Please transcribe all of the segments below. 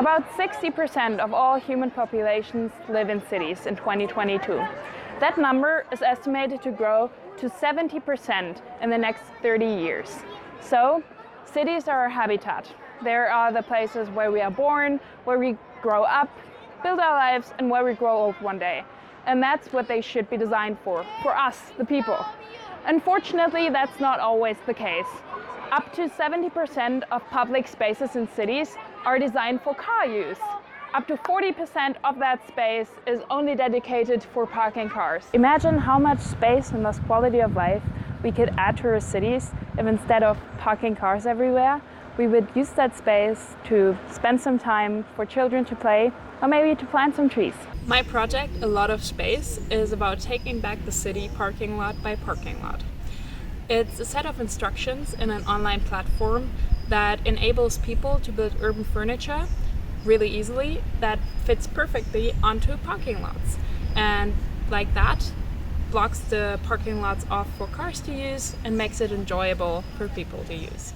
About 60% of all human populations live in cities in 2022. That number is estimated to grow to 70% in the next 30 years. So, cities are our habitat. There are the places where we are born, where we grow up, build our lives, and where we grow old one day. And that's what they should be designed for us, the people. Unfortunately, that's not always the case. Up to 70% of public spaces in cities are designed for car use. Up to 40% of that space is only dedicated for parking cars. Imagine how much space and thus quality of life we could add to our cities if instead of parking cars everywhere, we would use that space to spend some time for children to play or maybe to plant some trees. My project, A Lot of Space, is about taking back the city parking lot by parking lot. It's a set of instructions in an online platform that enables people to build urban furniture really easily that fits perfectly onto parking lots. And like that, blocks the parking lots off for cars to use and makes it enjoyable for people to use.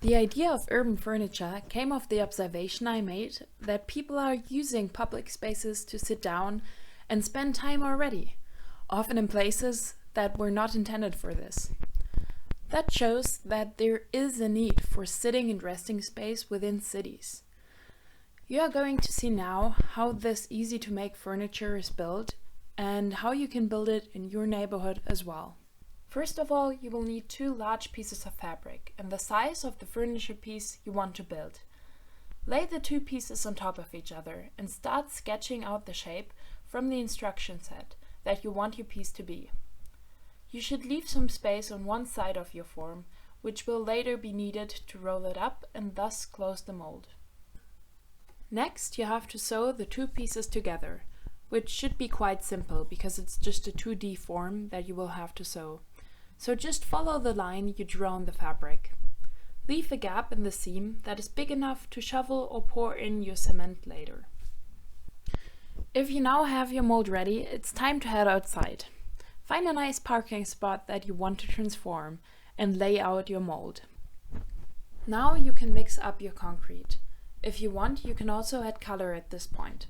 The idea of urban furniture came of the observation I made that people are using public spaces to sit down and spend time already, often in places that were not intended for this. That shows that there is a need for sitting and resting space within cities. You are going to see now how this easy-to-make furniture is built and how you can build it in your neighborhood as well. First of all, you will need 2 large pieces of fabric and the size of the furniture piece you want to build. Lay the 2 pieces on top of each other and start sketching out the shape from the instruction set that you want your piece to be. You should leave some space on one side of your form, which will later be needed to roll it up and thus close the mold. Next, you have to sew the 2 pieces together, which should be quite simple because it's just a 2D form that you will have to sew. So just follow the line you drew on the fabric. Leave a gap in the seam that is big enough to shovel or pour in your cement later. If you now have your mold ready, it's time to head outside. Find a nice parking spot that you want to transform and lay out your mold. Now you can mix up your concrete. If you want, you can also add color at this point.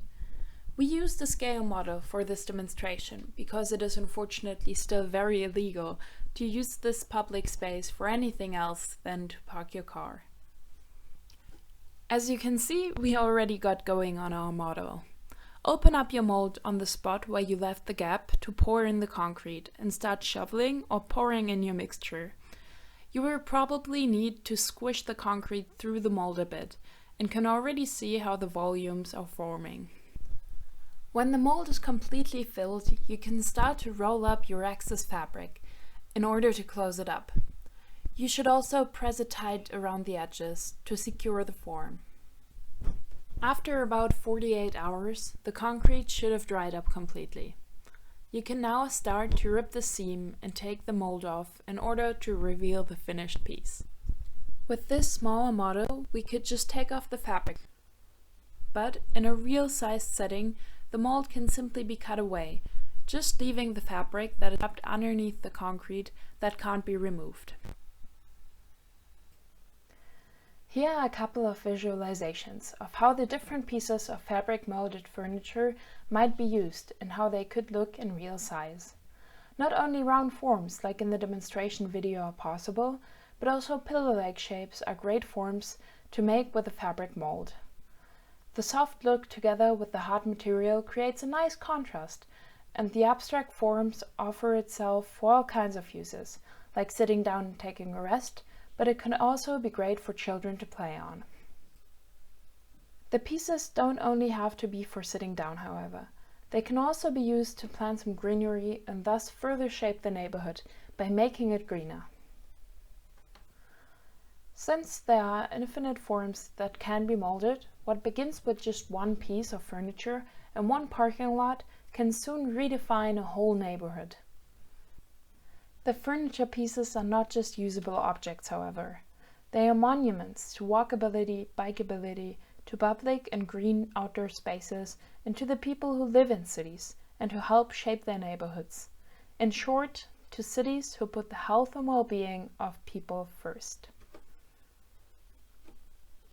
We use the scale model for this demonstration because it is unfortunately still very illegal to use this public space for anything else than to park your car. As you can see, we already got going on our model. Open up your mold on the spot where you left the gap to pour in the concrete and start shoveling or pouring in your mixture. You will probably need to squish the concrete through the mold a bit and can already see how the volumes are forming. When the mold is completely filled, you can start to roll up your excess fabric in order to close it up. You should also press it tight around the edges to secure the form. After about 48 hours, the concrete should have dried up completely. You can now start to rip the seam and take the mold off in order to reveal the finished piece. With this smaller model, we could just take off the fabric. But in a real-sized setting, the mold can simply be cut away, just leaving the fabric that is trapped underneath the concrete that can't be removed. Here are a couple of visualizations of how the different pieces of fabric molded furniture might be used and how they could look in real size. Not only round forms like in the demonstration video are possible, but also pillow-like shapes are great forms to make with a fabric mold. The soft look together with the hard material creates a nice contrast, and the abstract forms offer itself for all kinds of uses, like sitting down and taking a rest, but it can also be great for children to play on. The pieces don't only have to be for sitting down, however. They can also be used to plant some greenery and thus further shape the neighborhood by making it greener. Since there are infinite forms that can be molded, what begins with just one piece of furniture and one parking lot can soon redefine a whole neighborhood. The furniture pieces are not just usable objects, however. They are monuments to walkability, bikeability, to public and green outdoor spaces, and to the people who live in cities and who help shape their neighborhoods. In short, to cities who put the health and well-being of people first.